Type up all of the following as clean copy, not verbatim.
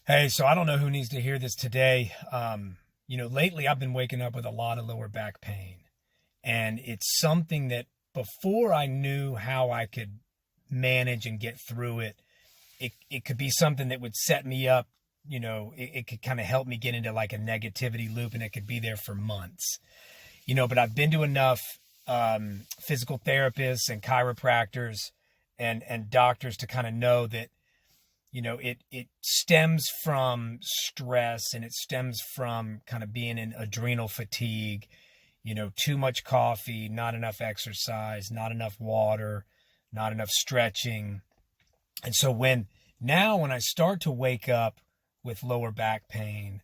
Hey, so I don't know who needs to hear this today. Lately I've been waking up with a lot of lower back pain, and it's something that before I knew how I could manage and get through it, it could be something that would set me up. It could kind of help me get into like a negativity loop, and it could be there for months. But I've been to enough physical therapists and chiropractors and doctors to kind of know that it stems from stress, and it stems from kind of being in adrenal fatigue, too much coffee, not enough exercise, not enough water, not enough stretching. And so when I start to wake up with lower back pain,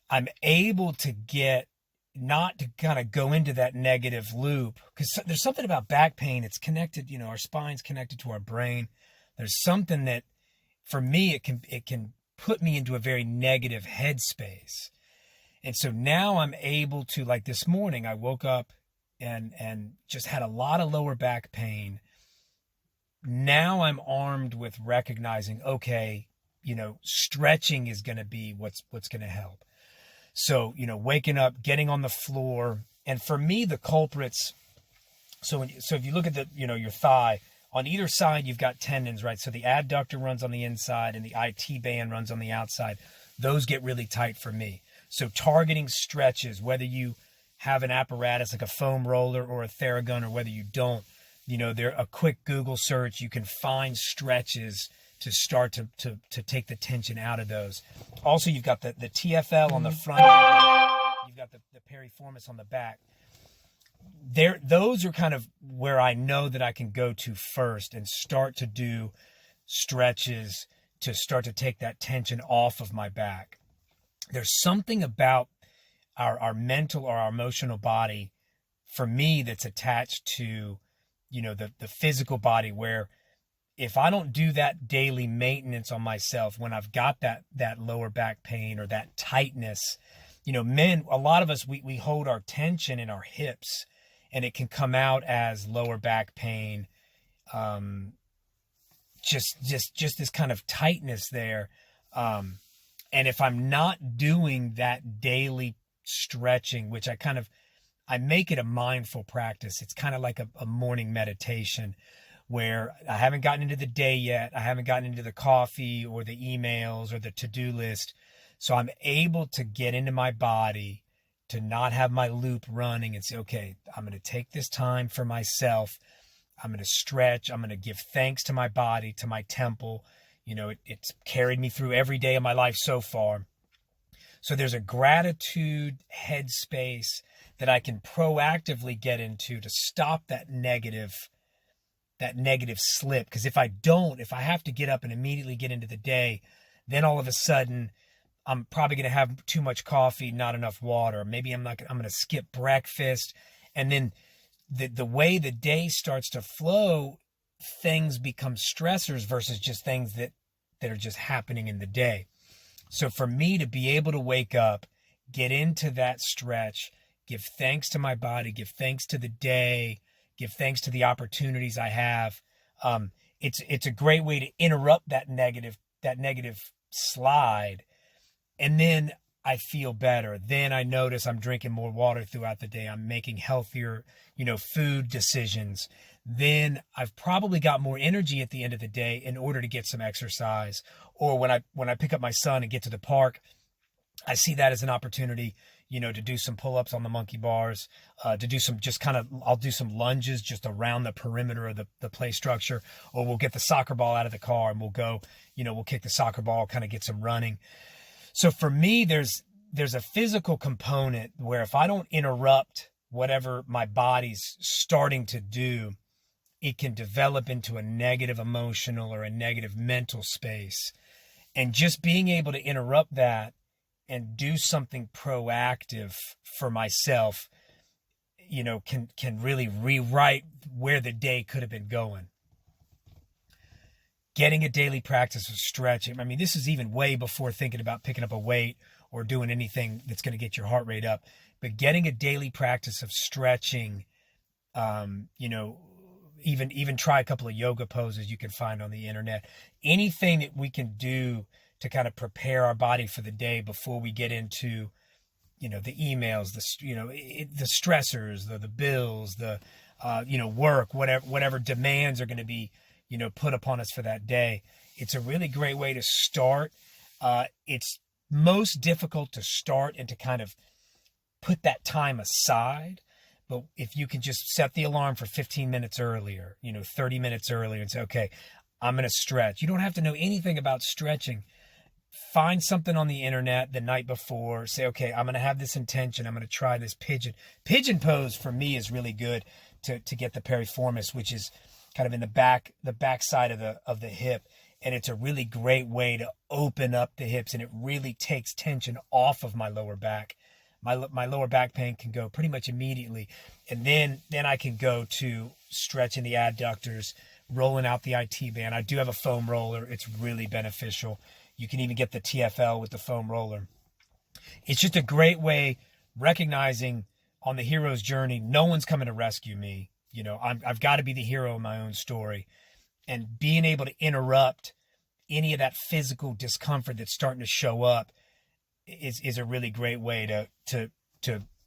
I'm able to get not to kind of go into that negative loop, because there's something about back pain. It's connected, our spine's connected to our brain. There's something that for me, it can put me into a very negative headspace. And so now I'm able to, like this morning, I woke up and just had a lot of lower back pain. Now I'm armed with recognizing, okay, stretching is going to be what's going to help. So, waking up, getting on the floor, and for me, the culprits. So if you look at your thigh, on either side, you've got tendons, right? So the adductor runs on the inside and the IT band runs on the outside. Those get really tight for me. So targeting stretches, whether you have an apparatus like a foam roller or a Theragun, or whether you don't, they're a quick Google search. You can find stretches to start to take the tension out of those. Also, you've got the TFL on the front. You've got the piriformis on the back. Those are kind of where I know that I can go to first and start to do stretches to start to take that tension off of my back. There's something about our mental or our emotional body, for me, that's attached to, the physical body, where if I don't do that daily maintenance on myself, when I've got that lower back pain or that tightness, men, a lot of us, we hold our tension in our hips, and it can come out as lower back pain. Just this kind of tightness there. And if I'm not doing that daily stretching, which I make it a mindful practice. It's kind of like a morning meditation, where I haven't gotten into the day yet. I haven't gotten into the coffee or the emails or the to-do list. So I'm able to get into my body, to not have my loop running, and say, okay, I'm going to take this time for myself. I'm going to stretch. I'm going to give thanks to my body, to my temple. It's carried me through every day of my life so far. So there's a gratitude headspace that I can proactively get into to stop that negative slip. Because if I have to get up and immediately get into the day, then all of a sudden I'm probably going to have too much coffee, not enough water. Maybe I'm going to skip breakfast. And then the way the day starts to flow, things become stressors versus just things that are just happening in the day. So for me to be able to wake up, get into that stretch, give thanks to my body, give thanks to the day, give thanks to the opportunities I have. It's a great way to interrupt that negative slide. And then I feel better. Then I notice I'm drinking more water throughout the day. I'm making healthier, food decisions. Then I've probably got more energy at the end of the day in order to get some exercise. Or when I pick up my son and get to the park, I see that as an opportunity, to do some pull-ups on the monkey bars, to do some I'll do some lunges just around the perimeter of the play structure. Or we'll get the soccer ball out of the car and we'll go, we'll kick the soccer ball, kind of get some running. So for me, there's a physical component where if I don't interrupt whatever my body's starting to do, it can develop into a negative emotional or a negative mental space. And just being able to interrupt that and do something proactive for myself, can really rewrite where the day could have been going. Getting a daily practice of stretching. I mean, this is even way before thinking about picking up a weight or doing anything that's going to get your heart rate up. But getting a daily practice of stretching, even try a couple of yoga poses you can find on the internet. Anything that we can do to kind of prepare our body for the day before we get into, the emails, the stressors, the bills, the, work, whatever demands are going to be, put upon us for that day. It's a really great way to start. It's most difficult to start and to kind of put that time aside. But if you can just set the alarm for 15 minutes earlier, 30 minutes earlier, and say, okay, I'm going to stretch. You don't have to know anything about stretching. Find something on the internet the night before. Say, okay, I'm going to have this intention. I'm going to try this pigeon. Pigeon pose for me is really good to get the piriformis, which is kind of in the back side of the hip. And it's a really great way to open up the hips, and it really takes tension off of my lower back. My lower back pain can go pretty much immediately. And then I can go to stretching the adductors, rolling out the IT band. I do have a foam roller. It's really beneficial. You can even get the TFL with the foam roller. It's just a great way, recognizing on the hero's journey, no one's coming to rescue me. I've got to be the hero of my own story. And being able to interrupt any of that physical discomfort that's starting to show up is a really great way to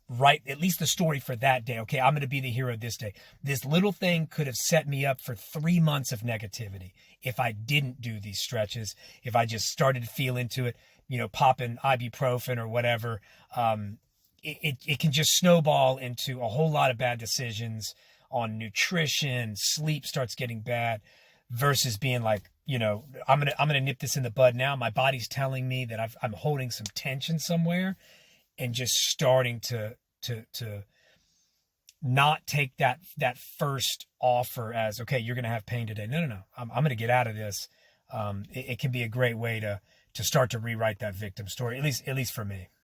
write at least the story for that day. Okay, I'm going to be the hero this day. This little thing could have set me up for 3 months of negativity if I didn't do these stretches, if I just started to feel into it, popping ibuprofen or whatever. It can just snowball into a whole lot of bad decisions on nutrition. Sleep starts getting bad, versus being like, I'm gonna nip this in the bud now. My body's telling me that I'm holding some tension somewhere, and just starting to not take that first offer as, okay, you're gonna have pain today. No. I'm gonna get out of this. It can be a great way to start to rewrite that victim story, at least for me.